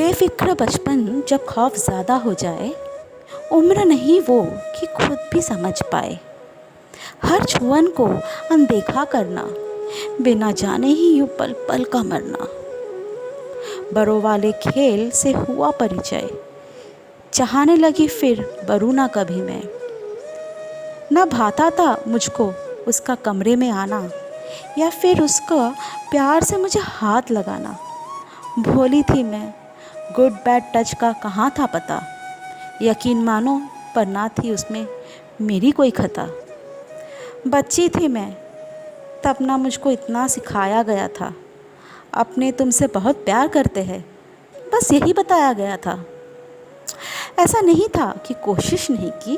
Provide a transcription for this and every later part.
बेफिक्र बचपन जब खौफ ज़्यादा हो जाए, उम्र नहीं वो कि खुद भी समझ पाए। हर छुअन को अनदेखा करना, बिना जाने ही यूँ पल पल का मरना। बड़ों वाले खेल से हुआ परिचय, चाहने लगी फिर बरू ना कभी मैं। न भाता था मुझको उसका कमरे में आना, या फिर उसका प्यार से मुझे हाथ लगाना। भोली थी मैं, गुड बैड टच का कहाँ था पता। यकीन मानो पर ना थी उसमें मेरी कोई खता। बच्ची थी मैं तब ना मुझको इतना सिखाया गया था, अपने तुमसे बहुत प्यार करते हैं, बस यही बताया गया था। ऐसा नहीं था कि कोशिश नहीं की,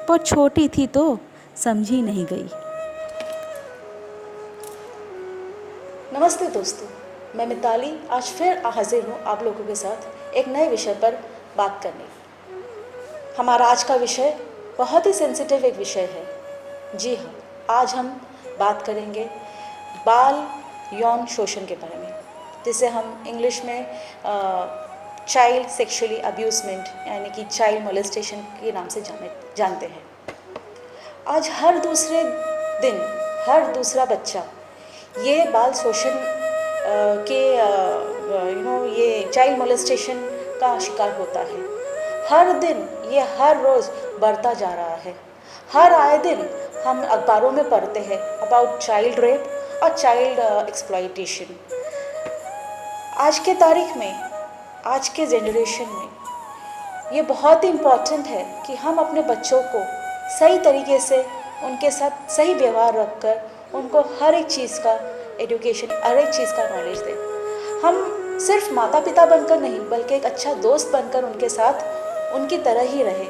पर छोटी थी तो समझी नहीं गई। नमस्ते दोस्तों, मैं मिताली आज फिर हाजिर हूँ आप लोगों के साथ एक नए विषय पर बात करने। हमारा आज का विषय बहुत ही सेंसिटिव एक विषय है। जी हाँ, आज हम बात करेंगे बाल यौन शोषण के बारे में, जिसे हम इंग्लिश में चाइल्ड सेक्सुअली अब्यूजमेंट यानी कि चाइल्ड मोलेस्टेशन के नाम से जानते हैं। आज हर दूसरे दिन हर दूसरा बच्चा ये बाल शोषण के ये चाइल्ड मोलेस्टेशन का शिकार होता है। हर दिन ये हर रोज़ बढ़ता जा रहा है। हर आए दिन हम अखबारों में पढ़ते हैं अबाउट चाइल्ड रेप और चाइल्ड एक्सप्लॉयटेशन। आज के तारीख में, आज के जनरेशन में ये बहुत ही इम्पॉर्टेंट है कि हम अपने बच्चों को सही तरीके से उनके साथ सही व्यवहार रखकर उनको हर एक चीज़ का एजुकेशन, हर एक चीज़ का नॉलेज दें। हम सिर्फ माता पिता बनकर नहीं बल्कि एक अच्छा दोस्त बनकर उनके साथ उनकी तरह ही रहें।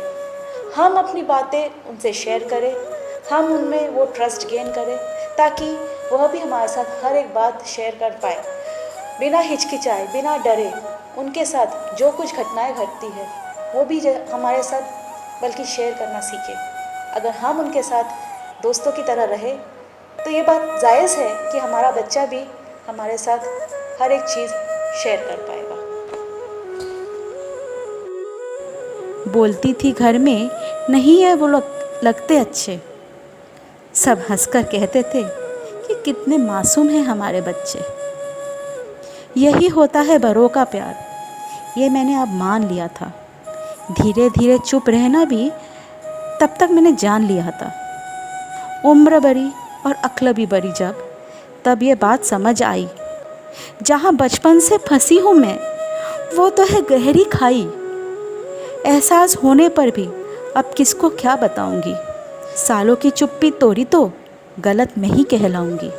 हम अपनी बातें उनसे शेयर करें, हम उनमें वो ट्रस्ट गेन करें ताकि वह भी हमारे साथ हर एक बात शेयर कर पाए, बिना हिचकिचाए, बिना डरे। उनके साथ जो कुछ घटनाएं घटती है वो भी हमारे साथ बल्कि शेयर करना सीखे। अगर हम उनके साथ दोस्तों की तरह रहे तो ये बात जायज़ है कि हमारा बच्चा भी हमारे साथ हर एक चीज़ शेयर कर पाएगा। बोलती थी घर में, नहीं है वो लोग लगते अच्छे। सब हंसकर कहते थे कि कितने मासूम हैं हमारे बच्चे। यही होता है बड़ों का प्यार, ये मैंने अब मान लिया था। धीरे धीरे चुप रहना भी तब तक मैंने जान लिया था। उम्र बड़ी और अक्ल भी बड़ी तब ये बात समझ आई। जहाँ बचपन से फंसी हूँ मैं, वो तो है गहरी खाई। एहसास होने पर भी अब किसको क्या बताऊंगी। सालों की चुप्पी तोड़ी तो गलत मैं ही कहलाऊंगी।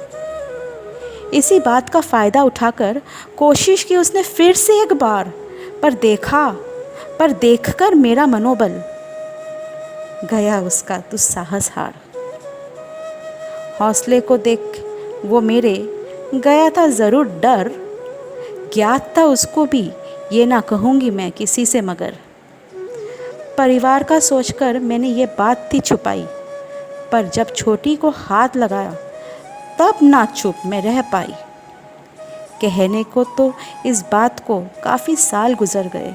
इसी बात का फ़ायदा उठाकर कोशिश की उसने फिर से एक बार, पर देखकर मेरा मनोबल गया उसका दुस्साहस हार। हौसले को देख वो मेरे गया था ज़रूर डर। ज्ञात था उसको भी ये ना कहूँगी मैं किसी से, मगर परिवार का सोचकर मैंने ये बात थी छुपाई। पर जब छोटी को हाथ लगाया तब ना चुप मैं रह पाई। कहने को तो इस बात को काफ़ी साल गुजर गए,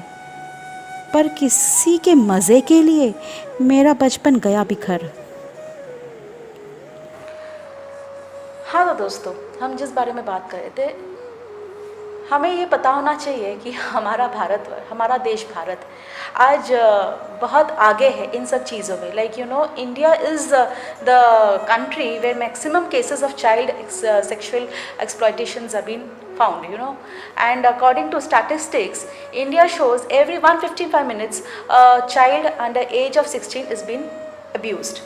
पर किसी के मज़े के लिए मेरा बचपन गया बिखर। हाँ तो दोस्तों, हम जिस बारे में बात कर रहे थे, हमें ये पता होना चाहिए कि हमारा देश भारत आज बहुत आगे है इन सब चीज़ों में। Like India is the country where maximum cases of child sexual exploitations are been found, and according to statistics, India shows every 155 minutes a child under age of 16 is being abused.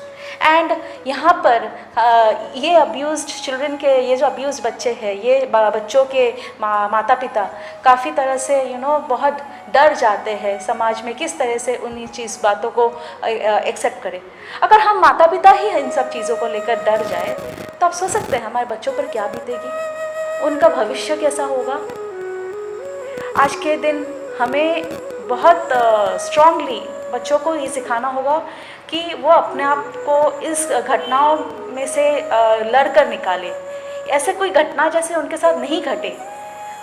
And यहाँ पर ये अब्यूज़्ड children के, ये जो अब्यूज़्ड बच्चे हैं, ये बच्चों के माता पिता काफ़ी तरह से बहुत डर जाते हैं समाज में किस तरह से उन बातों को एक्सेप्ट करें। अगर हम माता पिता ही इन सब चीज़ों को लेकर डर जाए तो आप सोच सकते हैं हमारे बच्चों पर क्या बीतेगी, उनका भविष्य कैसा होगा। आज के दिन हमें बहुत स्ट्रांगली बच्चों को ये सिखाना होगा कि वो अपने आप को इस घटनाओं में से लड़ कर निकाले। ऐसे कोई घटना जैसे उनके साथ नहीं घटे,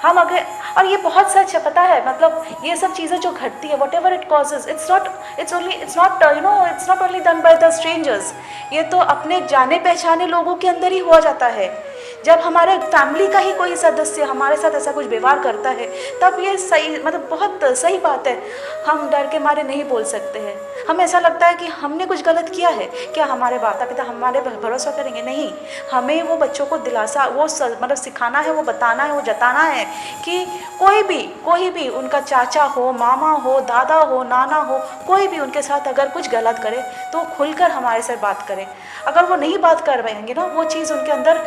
हम अगर, और ये बहुत सच है, पता है, मतलब ये सब चीज़ें जो घटती है, what ever it causes, it's not only done by the strangers. ये तो अपने जाने पहचाने लोगों के अंदर ही हो जाता है। जब हमारे फैमिली का ही कोई सदस्य हमारे साथ ऐसा कुछ व्यवहार करता है, तब ये सही, मतलब बहुत सही बात है, हम डर के मारे नहीं बोल सकते हैं। हमें ऐसा लगता है कि हमने कुछ गलत किया है, क्या हमारे माता पिता हमारे भरोसा करेंगे? नहीं, हमें वो बच्चों को दिलासा, वो मतलब सिखाना है, वो बताना है, वो जताना है कि कोई भी उनका चाचा हो, मामा हो, दादा हो, नाना हो, कोई भी उनके साथ अगर कुछ गलत करे तो खुलकर हमारे से बात करें। अगर वो नहीं बात कर पाएंगे ना, वो चीज़ उनके अंदर,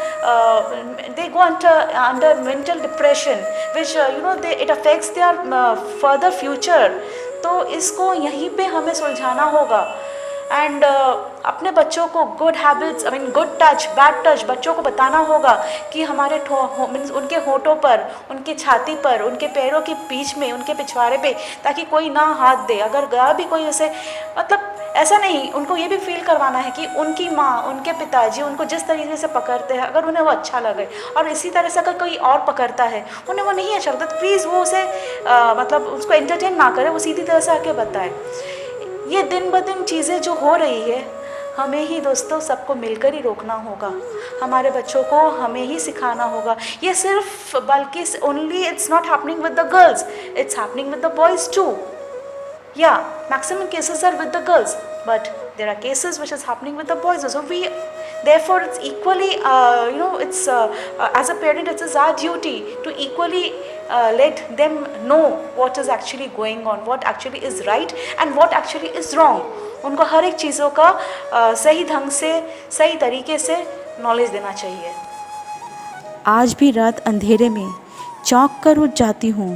they go under mental depression, which they it affects their further future. तो इसको यहीं पे हमें सुलझाना होगा। एंड अपने बच्चों को good habits, good touch, bad touch, बच्चों को बताना होगा कि हमारे उनके होठों पर, उनकी छाती पर, उनके पैरों के बीच में, उनके पिछवाड़े पे, ताकि कोई ना हाथ दे। अगर गया भी कोई उसे, मतलब ऐसा नहीं, उनको ये भी फील करवाना है कि उनकी माँ, उनके पिताजी उनको जिस तरीके से पकड़ते हैं, अगर उन्हें वो अच्छा लगे, और इसी तरह से अगर कोई और पकड़ता है, उन्हें वो नहीं अच्छा लगता, तो प्लीज़ वो उसे मतलब उसको एंटरटेन ना करे, वो सीधी तरह से आके बताए। ये दिन ब दिन चीज़ें जो हो रही है, हमें ही दोस्तों सबको मिलकर ही रोकना होगा। हमारे बच्चों को हमें ही सिखाना होगा। ये सिर्फ, बल्कि only it's not happening with the girls, it's happening with the boys too. Yeah, maximum cases are with the girls, but there are cases which is happening with the boys also. Therefore, it's equally, as a parent, it is our duty to equally let them know what is actually going on, what actually is right and what actually is wrong. उनको हर एक चीज़ों का सही ढंग से, सही तरीके से नॉलेज देना चाहिए। आज भी रात अंधेरे में चौंक कर उठ जाती हूँ,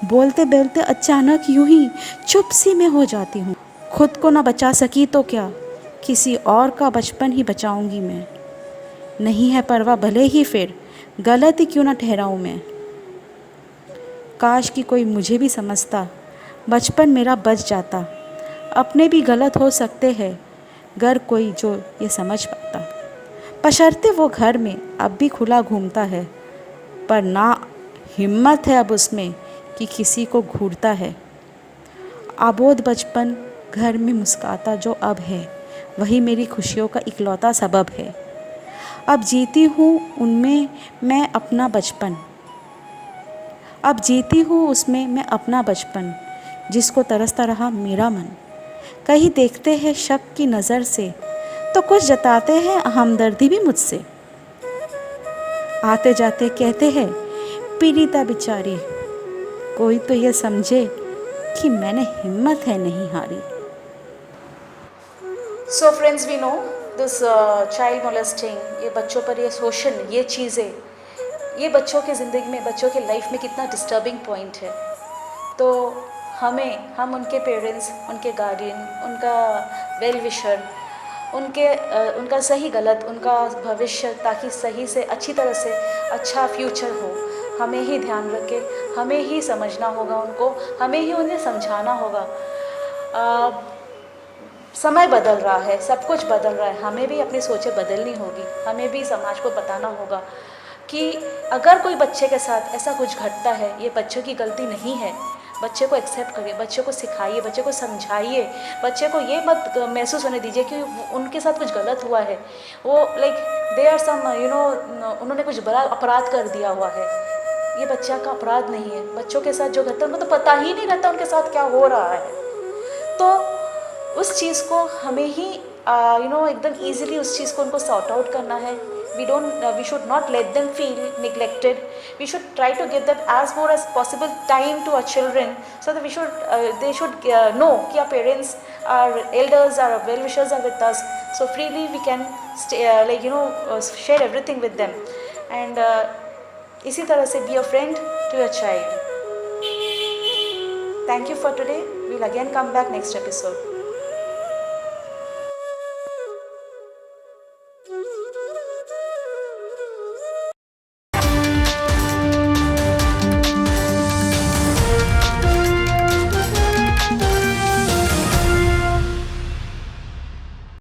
बोलते बोलते अचानक यूं ही चुप सी में हो जाती हूँ। खुद को ना बचा सकी तो क्या, किसी और का बचपन ही बचाऊंगी मैं। नहीं है परवाह, भले ही फिर गलत ही क्यों ना ठहराऊं मैं। काश कि कोई मुझे भी समझता, बचपन मेरा बच जाता। अपने भी गलत हो सकते हैं, घर कोई जो ये समझ पाता। बशर्ते वो घर में अब भी खुला घूमता है, पर ना हिम्मत है अब उसमें कि किसी को घूरता है। आबोद बचपन घर में मुस्काता जो अब है, वही मेरी खुशियों का इकलौता सबब है। अब जीती हूँ उनमें मैं अपना बचपन, अब जीती हूँ उसमें मैं अपना बचपन, जिसको तरसता रहा मेरा मन। कहीं देखते हैं शक की नज़र से, तो कुछ जताते हैं हमदर्दी भी मुझसे। आते जाते कहते हैं पीड़िता बेचारी, कोई तो ये समझे कि मैंने हिम्मत है नहीं हारी। So friends, we know this child molesting, ये बच्चों पर ये शोषण, ये चीज़ें, ये बच्चों के ज़िंदगी में, बच्चों के लाइफ में कितना डिस्टर्बिंग पॉइंट है। तो हम उनके पेरेंट्स, उनके गार्डियन, उनका वेल विशर, उनका सही गलत, उनका भविष्य, ताकि सही से, अच्छी तरह से अच्छा फ्यूचर हो, हमें ही ध्यान रखे, हमें ही समझना होगा उनको, हमें ही उन्हें समझाना होगा। समय बदल रहा है, सब कुछ बदल रहा है, हमें भी अपनी सोचें बदलनी होगी, हमें भी समाज को बताना होगा कि अगर कोई बच्चे के साथ ऐसा कुछ घटता है, ये बच्चों की गलती नहीं है। बच्चे को एक्सेप्ट करिए, बच्चे को सिखाइए, बच्चे को समझाइए, बच्चे को ये मत महसूस होने दीजिए कि उनके साथ कुछ गलत हुआ है, वो दे आर सम उन्होंने कुछ बड़ा अपराध कर दिया हुआ है। ये बच्चा का अपराध नहीं है। बच्चों के साथ जो घटता है उनको तो पता ही नहीं रहता उनके साथ क्या हो रहा है। तो उस चीज़ को हमें ही एकदम ईजिली उस चीज़ को उनको सॉर्ट आउट करना है। we should not let them feel neglected. We should try to give them as more as possible time to our children, so that they should know कि our parents, our elders, our well wishers are with us, so freely we can share everything with them, and इसी तरह से be a friend to your child. Thank you for today. We will again come back next episode.